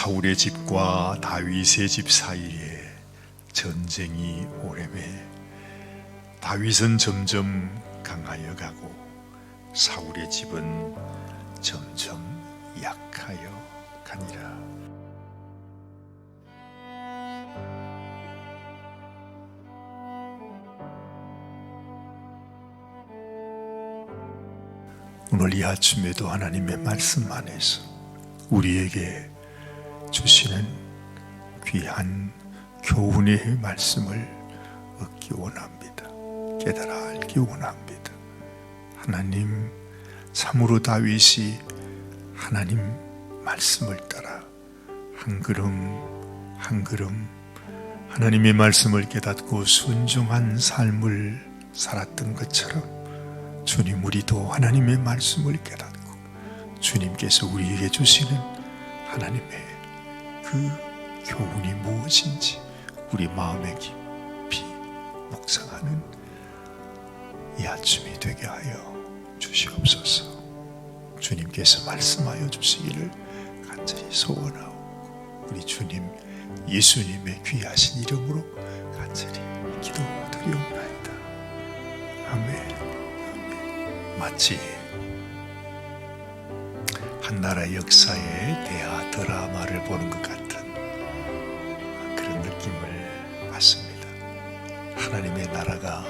사울의 집과 다윗의 집 사이에 전쟁이 오래매 다윗은 점점 강하여 가고 사울의 집은 점점 약하여 가니라. 오늘 이 아침에도 하나님의 말씀 안에서 우리에게 주시는 귀한 교훈의 말씀을 얻기 원합니다. 깨달아 알기 원합니다. 하나님, 참으로 다윗이 하나님 말씀을 따라 한 걸음 한 걸음 하나님의 말씀을 깨닫고 순종한 삶을 살았던 것처럼 주님, 우리도 하나님의 말씀을 깨닫고 주님께서 우리에게 주시는 하나님의 그 교훈이 무엇인지 우리 마음에 깊이 묵상하는 이 아침이 되게 하여 주시옵소서. 주님께서 말씀하여 주시기를 간절히 소원하고 우리 주님 예수님의 귀하신 이름으로 간절히 기도드리옵나이다. 아멘. 마치 한 나라의 역사의 대하 드라마를 보는 것 같은 그런 느낌을 받습니다. 하나님의 나라가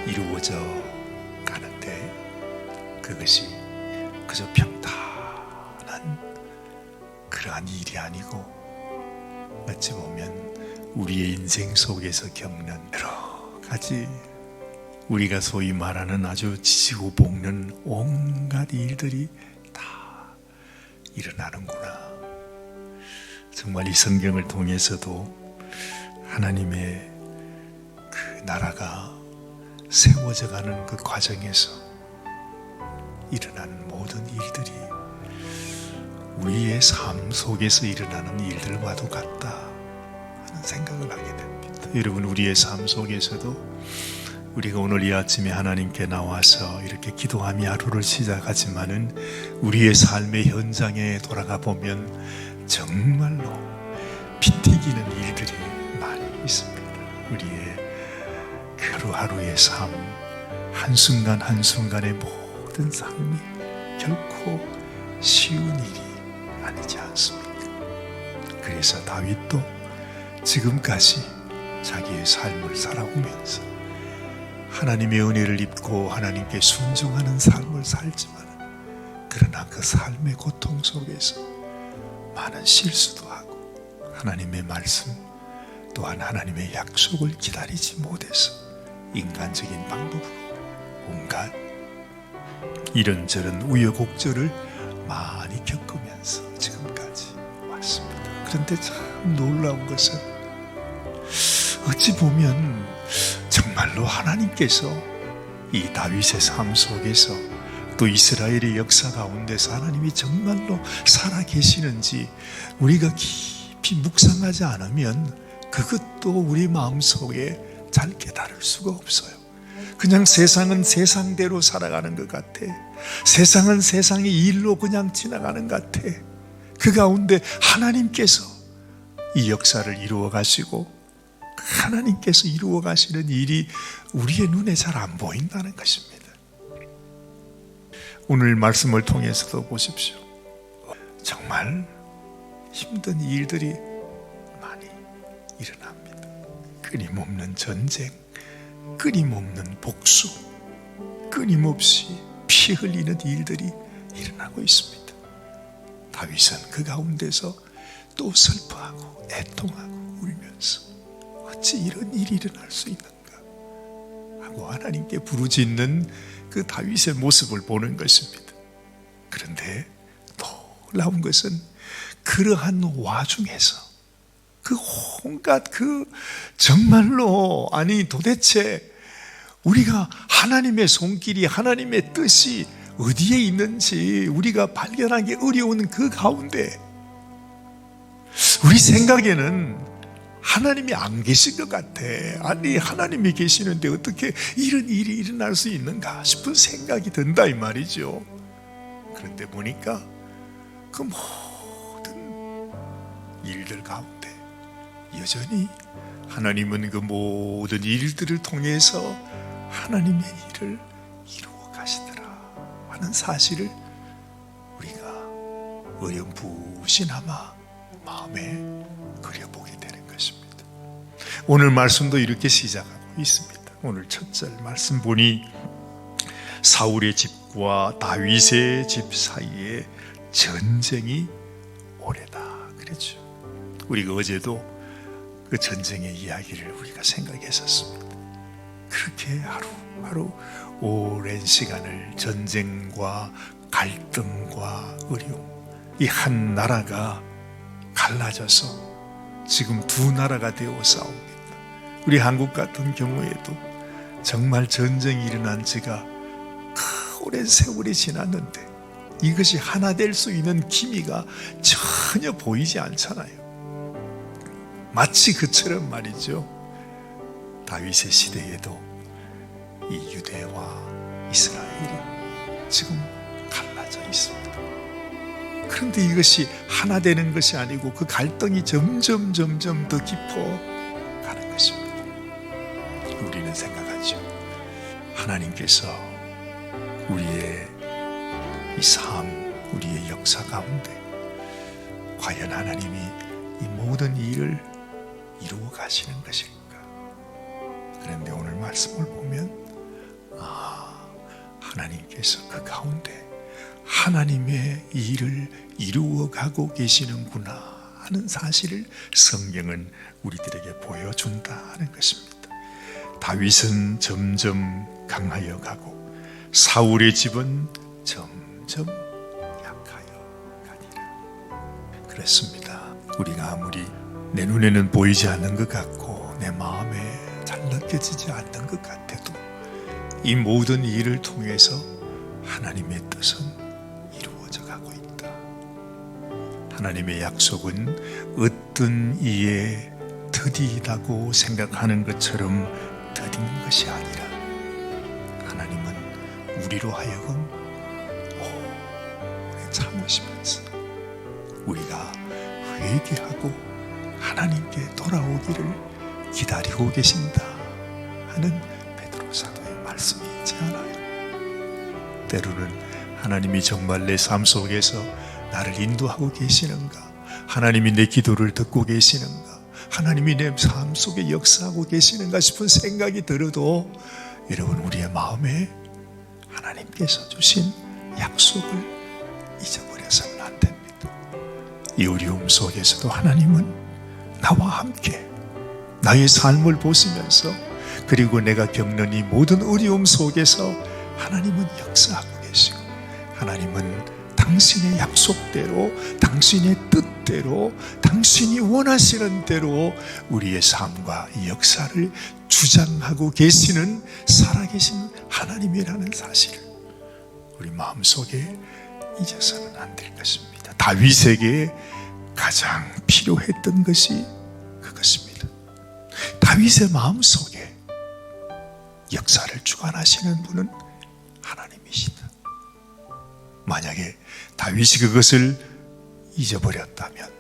이루어져 가는데 그것이 그저 평탄한 그러한 일이 아니고 어찌 보면 우리의 인생 속에서 겪는 여러 가지 우리가 소위 말하는 아주 지지고 볶는 온갖 일들이 다 일어나는구나. 정말 이 성경을 통해서도 하나님의 그 나라가 세워져 가는 그 과정에서 일어나는 모든 일들이 우리의 삶 속에서 일어나는 일들과도 같다 하는 생각을 하게 됩니다. 여러분, 우리의 삶 속에서도 우리가 오늘 이 아침에 하나님께 나와서 이렇게 기도하며 하루를 시작하지만은 우리의 삶의 현장에 돌아가 보면 정말로 피 튀기는 일들이 많이 있습니다. 우리의 하루하루의 삶, 한순간 한순간의 모든 삶이 결코 쉬운 일이 아니지 않습니까? 그래서 다윗도 지금까지 자기의 삶을 살아오면서 하나님의 은혜를 입고 하나님께 순종하는 삶을 살지만 그러나 그 삶의 고통 속에서 많은 실수도 하고 하나님의 말씀 또한 하나님의 약속을 기다리지 못해서 인간적인 방법으로 온갖 이런저런 우여곡절을 많이 겪으면서 지금까지 왔습니다. 그런데 참 놀라운 것은 어찌 보면 정말로 하나님께서 이 다윗의 삶 속에서 또 이스라엘의 역사 가운데서 하나님이 정말로 살아계시는지 우리가 깊이 묵상하지 않으면 그것도 우리 마음속에 잘 깨달을 수가 없어요. 그냥 세상은 세상대로 살아가는 것 같아. 세상은 세상의 일로 그냥 지나가는 것 같아. 그 가운데 하나님께서 이 역사를 이루어 가시고 하나님께서 이루어 가시는 일이 우리의 눈에 잘 안 보인다는 것입니다. 오늘 말씀을 통해서도 보십시오. 정말 힘든 일들이 많이 일어납니다. 끊임없는 전쟁, 끊임없는 복수, 끊임없이 피 흘리는 일들이 일어나고 있습니다. 다윗은 그 가운데서 또 슬퍼하고 애통하고 울면서 어찌 이런 일이 일어날 수 있는가 하고 하나님께 부르짖는 그 다윗의 모습을 보는 것입니다. 그런데 놀라운 것은 그러한 와중에서 그 온갖 그 정말로 아니 도대체 우리가 하나님의 손길이 하나님의 뜻이 어디에 있는지 우리가 발견하기 어려운 그 가운데 우리 생각에는 하나님이 안 계신 것 같아. 아니 하나님이 계시는데 어떻게 이런 일이 일어날 수 있는가 싶은 생각이 든다 이 말이죠. 그런데 보니까 그 모든 일들 가운데 여전히 하나님은 그 모든 일들을 통해서 하나님의 일을 이루어 가시더라 하는 사실을 우리가 어렴풋이나마 마음에 그려보게 되는 것입니다. 오늘 말씀도 이렇게 시작하고 있습니다. 오늘 첫 절 말씀 보니 사울의 집과 다윗의 집 사이에 전쟁이 오래다 그랬죠. 우리가 어제도 그 전쟁의 이야기를 우리가 생각했었습니다. 그렇게 하루하루 오랜 시간을 전쟁과 갈등과 어려움, 이 한 나라가 갈라져서 지금 두 나라가 되어 싸웁니다. 우리 한국 같은 경우에도 정말 전쟁이 일어난 지가 오랜 세월이 지났는데 이것이 하나 될 수 있는 기미가 전혀 보이지 않잖아요. 마치 그처럼 말이죠. 다윗의 시대에도 이 유대와 이스라엘이 지금 갈라져 있습니다. 그런데 이것이 하나 되는 것이 아니고 그 갈등이 점점 더 깊어가는 것입니다. 우리는 생각하죠. 하나님께서 우리의 이 삶, 우리의 역사 가운데 과연 하나님이 이 모든 일을 이루어 가시는 것일까? 그런데 오늘 말씀을 보면 하나님께서 그 가운데 하나님의 일을 이루어 가고 계시는구나 하는 사실을 성경은 우리들에게 보여준다는 것입니다. 다윗은 점점 강하여 가고 사울의 집은 점점 약하여 가니라. 그렇습니다. 우리가 아무리 내 눈에는 보이지 않는 것 같고 내 마음에 잘 느껴지지 않는 것 같아도 이 모든 일을 통해서 하나님의 뜻은 이루어져 가고 있다. 하나님의 약속은 어떤 이에 더디다고 생각하는 것처럼 더디는 것이 아니라 하나님은 우리로 하여금 오래 참으시면서 우리가 회개하고 하나님께 돌아오기를 기다리고 계신다 하는 베드로 사도의 말씀이 있지 않아요? 때로는 하나님이 정말 내 삶 속에서 나를 인도하고 계시는가? 하나님이 내 기도를 듣고 계시는가? 하나님이 내 삶 속에 역사하고 계시는가 싶은 생각이 들어도 여러분 우리의 마음에 하나님께서 주신 약속을 잊어버려서는 안 됩니다. 이 어려움 속에서도 하나님은 나와 함께 나의 삶을 보시면서 그리고 내가 겪는 이 모든 어려움 속에서 하나님은 역사하고 계시고 하나님은 당신의 약속대로 당신의 뜻대로 당신이 원하시는 대로 우리의 삶과 이 역사를 주장하고 계시는 살아계신 하나님이라는 사실을 우리 마음속에 잊어서는 안 될 것입니다. 다윗에게 가장 필요했던 것이 그것입니다. 다윗의 마음속에 역사를 주관하시는 분은 하나님이시다. 만약에 다윗이 그것을 잊어버렸다면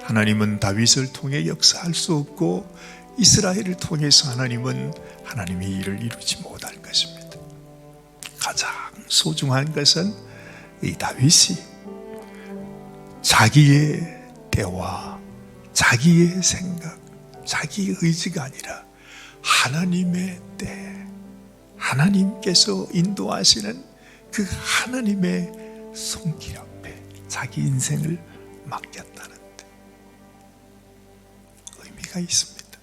하나님은 다윗을 통해 역사할 수 없고 이스라엘을 통해서 하나님은 하나님의 일을 이루지 못할 것입니다. 가장 소중한 것은 이 다윗이 자기의 때와 자기의 생각, 자기의 의지가 아니라 하나님의 때, 하나님께서 인도하시는 그 하나님의 손길 앞에 자기 인생을 맡겼다는 데 의미가 있습니다.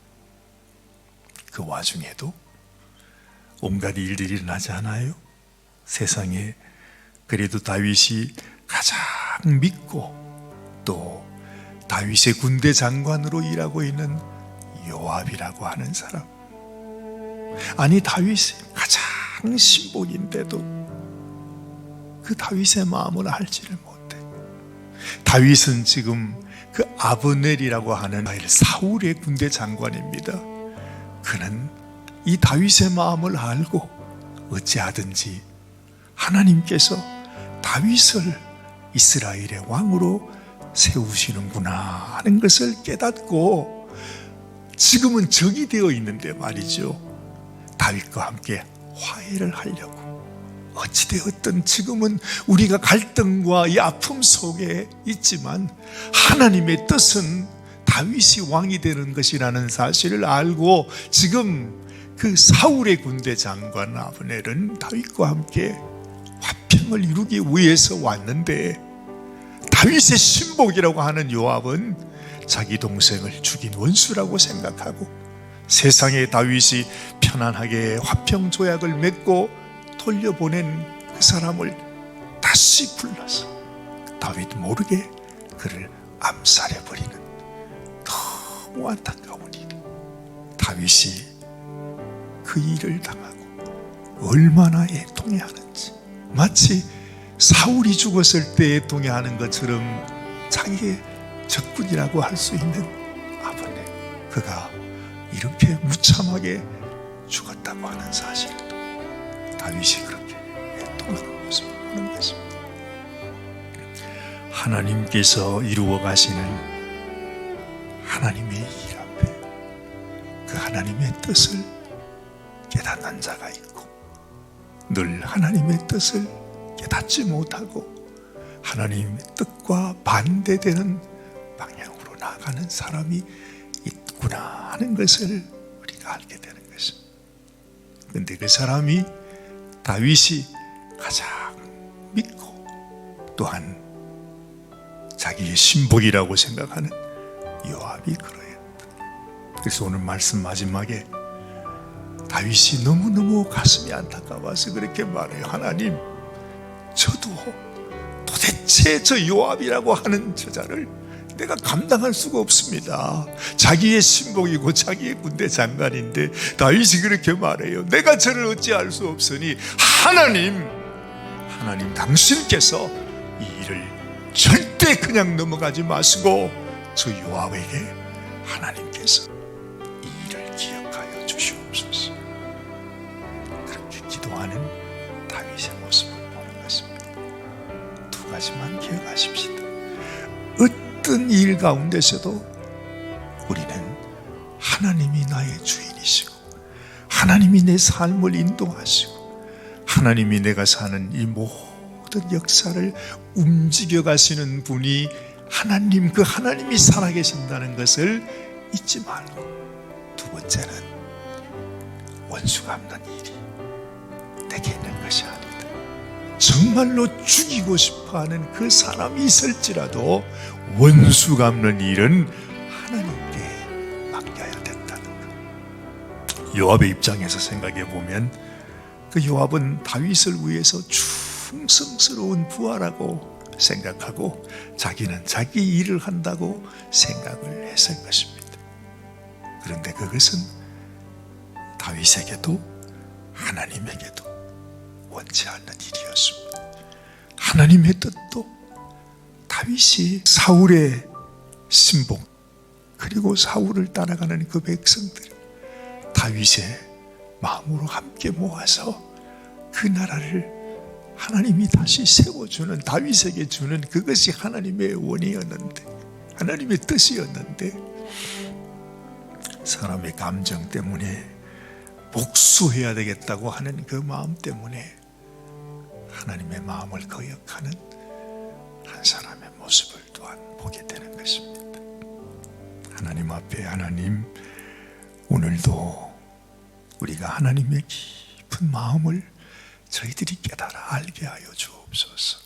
그 와중에도 온갖 일들이 일어나지 않아요? 세상에 그래도 다윗이 가장 믿고 또 다윗의 군대 장관으로 일하고 있는 요압이라고 하는 사람, 아니 다윗이 가장 신복인데도 그 다윗의 마음을 알지를 못해. 다윗은 지금 그 아브넬이라고 하는 사울의 군대 장관입니다. 그는 이 다윗의 마음을 알고 어찌하든지 하나님께서 다윗을 이스라엘의 왕으로 세우시는구나 하는 것을 깨닫고 지금은 적이 되어 있는데 말이죠, 다윗과 함께 화해를 하려고, 어찌되었든 지금은 우리가 갈등과 이 아픔 속에 있지만 하나님의 뜻은 다윗이 왕이 되는 것이라는 사실을 알고 지금 그 사울의 군대 장관 아브넬은 다윗과 함께 화평을 이루기 위해서 왔는데, 다윗의 신복이라고 하는 요압은 자기 동생을 죽인 원수라고 생각하고 세상에 다윗이 편안하게 화평 조약을 맺고 돌려보낸 그 사람을 다시 불러서 다윗 모르게 그를 암살해버리는 너무 안타까운 일. 다윗이 그 일을 당하고 얼마나 애통해하는지, 마치 사울이 죽었을 때 애통해하는 것처럼 자기의 적군이라고 할 수 있는 아버네, 그가 이렇게 무참하게 죽었다고 하는 사실도 다윗이 그렇게 애통하는 모습을 보는 것입니다. 하나님께서 이루어 가시는 하나님의 일 앞에 그 하나님의 뜻을 깨닫는 자가 있고, 늘 하나님의 뜻을 깨닫지 못하고 하나님의 뜻과 반대되는 방향으로 나아가는 사람이 있구나 하는 것을 우리가 알게 되는 것입니다. 그런데 그 사람이 다윗이 가장 믿고 또한 자기의 신복이라고 생각하는 요압이 그러했다. 그래서 오늘 말씀 마지막에 다윗이 너무너무 가슴이 안타까워서 그렇게 말해요. 하나님, 저도 도대체 저 요압이라고 하는 저자를 내가 감당할 수가 없습니다. 자기의 신복이고 자기의 군대 장관인데 다윗이 그렇게 말해요. 내가 저를 어찌할 수 없으니 하나님 당신께서 이 일을 절대 그냥 넘어가지 마시고 저 요압에게 하나님께서 이 일을 기억하여 주시옵소서. 그렇게 기도하는 다윗의 모습을 보는 것입니다. 두 가지만 기억하십시다. 어떤 일 가운데서도 우리는 하나님이 나의 주인이시고 하나님이 내 삶을 인도하시고 하나님이 내가 사는 이 모든 역사를 움직여 가시는 분이 하나님, 그 하나님이 살아계신다는 것을 잊지 말고, 두 번째는 원수가 없는 일이 내게 있는 것이 아니다. 정말로 죽이고 싶어하는 그 사람이 있을지라도 원수가 없는 일은 하나님께 맡겨야 된다는 것. 요압의 입장에서 생각해 보면 그 요압은 다윗을 위해서 충성스러운 부하라고 생각하고 자기는 자기 일을 한다고 생각을 했을 것입니다. 그런데 그것은 다윗에게도 하나님에게도 원치 않는 일이었습니다. 하나님의 뜻도 다윗이 사울의 신복, 그리고 사울을 따라가는 그 백성들, 다윗의 마음으로 함께 모아서 그 나라를 하나님이 다시 세워주는, 다윗에게 주는 그것이 하나님의 원이었는데, 하나님의 뜻이었는데, 사람의 감정 때문에 복수해야 되겠다고 하는 그 마음 때문에 하나님의 마음을 거역하는 한 사람의 모습을 또한 보게 되는 것입니다. 하나님 앞에, 하나님, 오늘도 우리가 하나님의 깊은 마음을 저희들이 깨달아 알게 하여 주옵소서.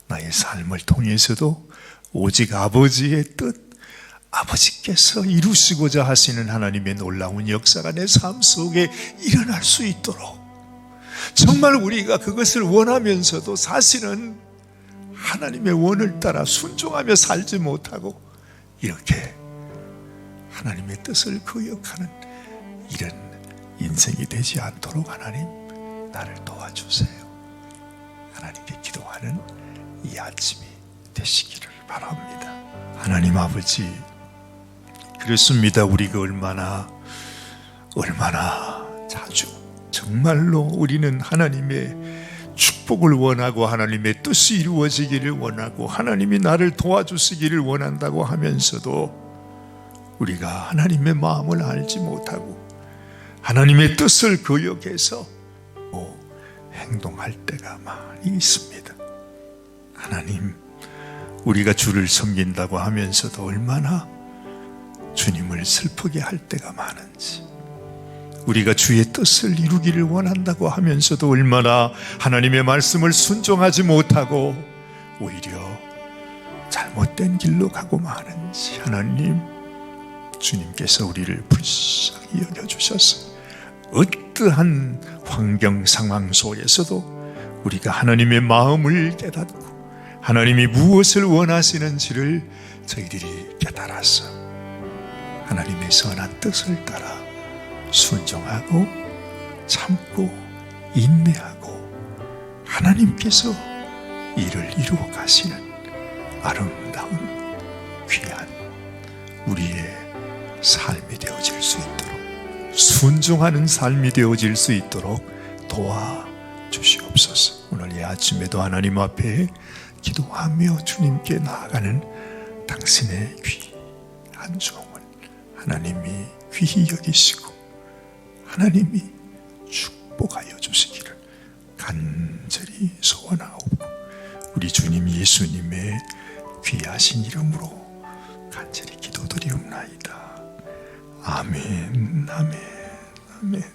나의 삶을 통해서도 오직 아버지의 뜻, 아버지께서 이루시고자 하시는 하나님의 놀라운 역사가 내 삶 속에 일어날 수 있도록, 정말 우리가 그것을 원하면서도 사실은 하나님의 원을 따라 순종하며 살지 못하고 이렇게 하나님의 뜻을 거역하는 이런 인생이 되지 않도록 하나님, 나를 도와주세요. 하나님께 기도하는 이 아침이 되시기를 바랍니다. 하나님 아버지, 그렇습니다. 우리가 얼마나 자주 정말로 우리는 하나님의 축복 축복을 원하고 하나님의 뜻이 이루어지기를 원하고 하나님이 나를 도와주시기를 원한다고 하면서도 우리가 하나님의 마음을 알지 못하고 하나님의 뜻을 거역해서 행동할 때가 많이 있습니다. 하나님, 우리가 주를 섬긴다고 하면서도 얼마나 주님을 슬프게 할 때가 많은지, 우리가 주의 뜻을 이루기를 원한다고 하면서도 얼마나 하나님의 말씀을 순종하지 못하고 오히려 잘못된 길로 가고 마는지, 하나님, 주님께서 우리를 불쌍히 여겨주셔서 어떠한 환경 상황 속에서도 우리가 하나님의 마음을 깨닫고 하나님이 무엇을 원하시는지를 저희들이 깨달아서 하나님의 선한 뜻을 따라 순종하고 참고 인내하고 하나님께서 일을 이루어 가시는 아름다운 귀한 우리의 삶이 되어질 수 있도록, 순종하는 삶이 되어질 수 있도록 도와주시옵소서. 오늘 이 아침에도 하나님 앞에 기도하며 주님께 나아가는 당신의 귀한 종을 하나님이 귀히 여기시고 하나님이 축복하여 주시기를 간절히 소원하옵고, 우리 주님 예수님의 귀하신 이름으로 간절히 기도드리옵나이다. 아멘, 아멘, 아멘.